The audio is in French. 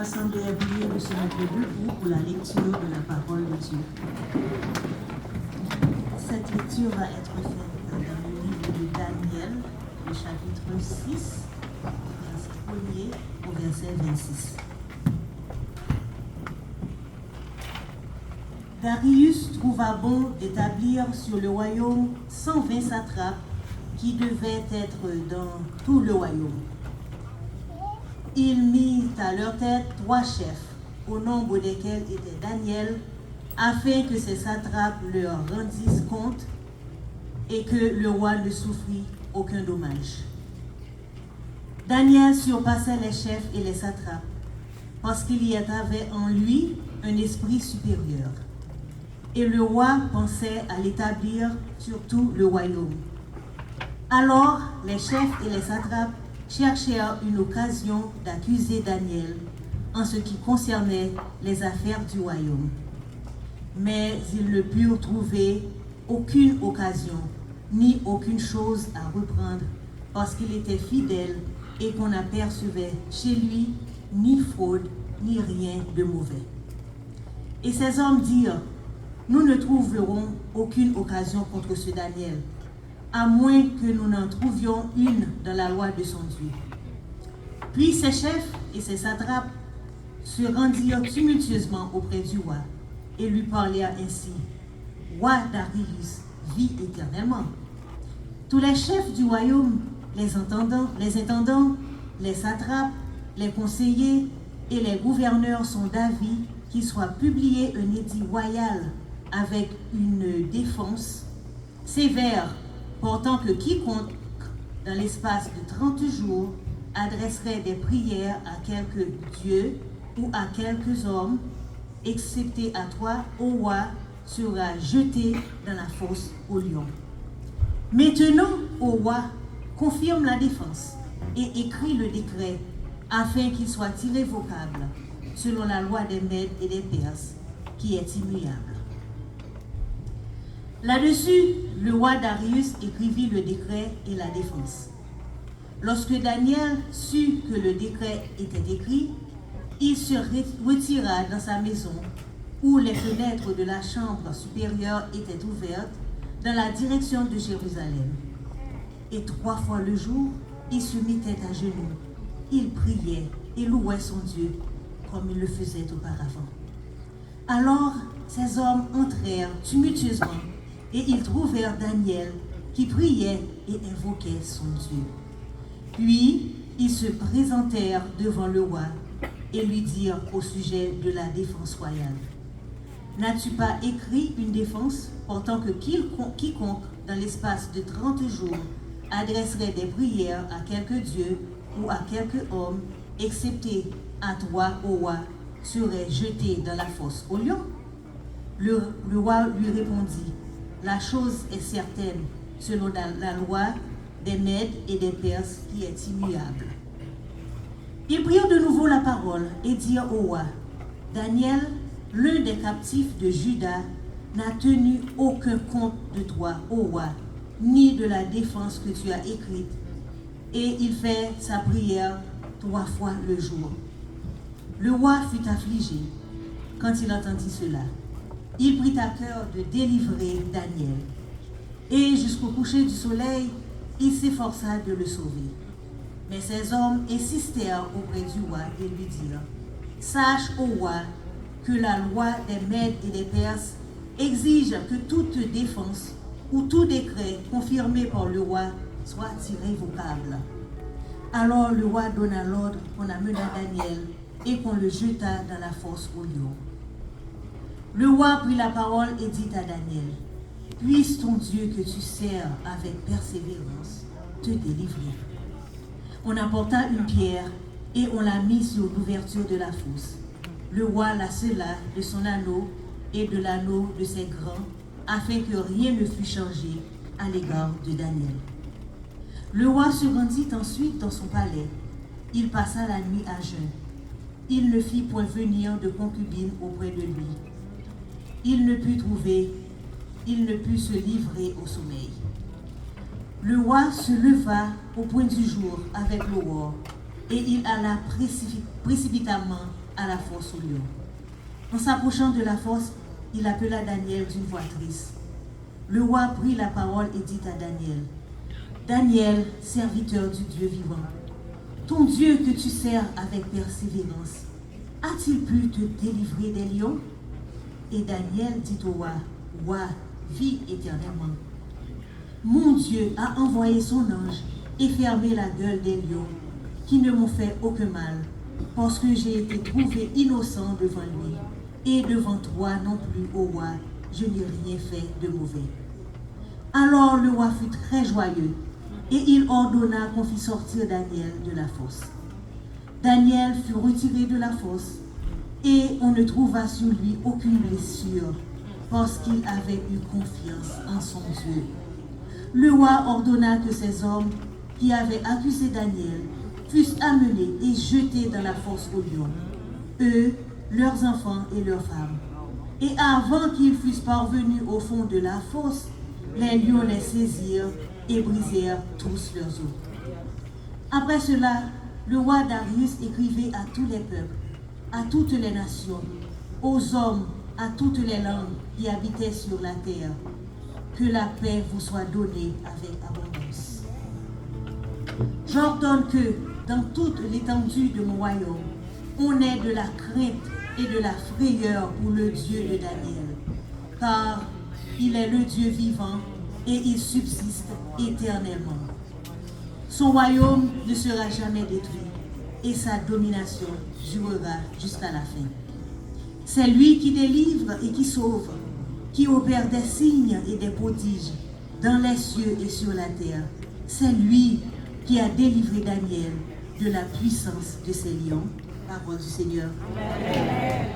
l'Assemblée est priée de se mettre debout pour la lecture de la parole de Dieu. Cette lecture va être faite dans le livre de Daniel, le chapitre 6, verset 1er au verset 26. Darius trouva bon d'établir sur le royaume 120 satrapes qui devaient être dans tout le royaume. Il mit à leur tête 3 chefs, au nombre desquels était Daniel, afin que ces satrapes leur rendissent compte et que le roi ne souffrit aucun dommage. Daniel surpassait les chefs et les satrapes, parce qu'il y avait en lui un esprit supérieur. Et le roi pensait à l'établir sur tout le royaume. Alors les chefs et les satrapes cherchèrent une occasion d'accuser Daniel en ce qui concernait les affaires du royaume. Mais ils ne purent trouver aucune occasion, ni aucune chose à reprendre, parce qu'il était fidèle et qu'on n'apercevait chez lui ni fraude, ni rien de mauvais. Et ces hommes dirent, « Nous ne trouverons aucune occasion contre ce Daniel, à moins que nous n'en trouvions une dans la loi de son Dieu. » Puis ses chefs et ses satrapes se rendirent tumultueusement auprès du roi et lui parlèrent ainsi, « Roi Darius, vis éternellement. » Tous les chefs du royaume, les intendants, les satrapes, les conseillers et les gouverneurs sont d'avis qu'il soit publié un édit royal avec une défense sévère portant que quiconque, dans l'espace de 30 jours, adresserait des prières à quelque dieu ou à quelques hommes, excepté à toi, ô roi, sera jeté dans la fosse aux lions. Maintenant, ô roi, confirme la défense et écrit le décret afin qu'il soit irrévocable, selon la loi des Mèdes et des Perses, qui est immuable. Là-dessus, le roi Darius écrivit le décret et la défense. Lorsque Daniel sut que le décret était écrit, il se retira dans sa maison, où les fenêtres de la chambre supérieure étaient ouvertes, dans la direction de Jérusalem. Et 3 fois le jour, il se mettait à genoux. Il priait et louait son Dieu, comme il le faisait auparavant. Alors, ces hommes entrèrent tumultueusement, et ils trouvèrent Daniel qui priait et invoquait son Dieu. Puis, ils se présentèrent devant le roi et lui dirent au sujet de la défense royale. « N'as-tu pas écrit une défense portant que quiconque, dans l'espace de 30 jours, adresserait des prières à quelque dieu ou à quelque homme, excepté à toi, ô roi, serait jeté dans la fosse aux lions ?» Le roi lui répondit, « La chose est certaine, selon la loi des Mèdes et des Perses qui est immuable. » Ils prirent de nouveau la parole et dirent au roi, « Daniel, l'un des captifs de Juda, n'a tenu aucun compte de toi, ô roi, ni de la défense que tu as écrite, et il fait sa prière 3 fois le jour. » Le roi fut affligé quand il entendit cela. Il prit à cœur de délivrer Daniel. Et jusqu'au coucher du soleil, il s'efforça de le sauver. Mais ces hommes insistèrent auprès du roi et lui dirent, « Sache, ô roi, que la loi des Mèdes et des Perses exige que toute défense ou tout décret confirmé par le roi soit irrévocable. » Alors le roi donna l'ordre qu'on amena Daniel et qu'on le jeta dans la fosse aux lions. Le roi prit la parole et dit à Daniel, « Puisse ton Dieu que tu sers avec persévérance te délivrer. » On apporta une pierre et on la mit sur l'ouverture de la fosse. Le roi la scella de son anneau et de l'anneau de ses grands, afin que rien ne fût changé à l'égard de Daniel. Le roi se rendit ensuite dans son palais. Il passa la nuit à jeun. Il ne fit point venir de concubine auprès de lui. Il ne put se livrer au sommeil. Le roi se leva au point du jour avec l'aurore, et il alla précipitamment à la fosse au lion. En s'approchant de la fosse, il appela Daniel d'une voix triste. Le roi prit la parole et dit à Daniel, « Daniel, serviteur du Dieu vivant, ton Dieu que tu sers avec persévérance, a-t-il pu te délivrer des lions ?» Et Daniel dit au roi, « Roi, vis éternellement. Mon Dieu a envoyé son ange et fermé la gueule des lions, qui ne m'ont fait aucun mal, parce que j'ai été trouvé innocent devant lui, et devant toi non plus, ô roi, je n'ai rien fait de mauvais. » Alors le roi fut très joyeux, et il ordonna qu'on fît sortir Daniel de la fosse. Daniel fut retiré de la fosse, et on ne trouva sur lui aucune blessure, parce qu'il avait eu confiance en son Dieu. Le roi ordonna que ces hommes qui avaient accusé Daniel fussent amenés et jetés dans la fosse aux lions, eux, leurs enfants et leurs femmes. Et avant qu'ils fussent parvenus au fond de la fosse, les lions les saisirent et brisèrent tous leurs os. Après cela, le roi Darius écrivait à tous les peuples, à toutes les nations, aux hommes, à toutes les langues qui habitaient sur la terre, que la paix vous soit donnée avec abondance. J'ordonne que, dans toute l'étendue de mon royaume, on ait de la crainte et de la frayeur pour le Dieu de Daniel, car il est le Dieu vivant et il subsiste éternellement. Son royaume ne sera jamais détruit et sa domination durera jusqu'à la fin. C'est lui qui délivre et qui sauve, qui opère des signes et des prodiges dans les cieux et sur la terre. C'est lui qui a délivré Daniel de la puissance de ces lions. Parole du Seigneur. Amen.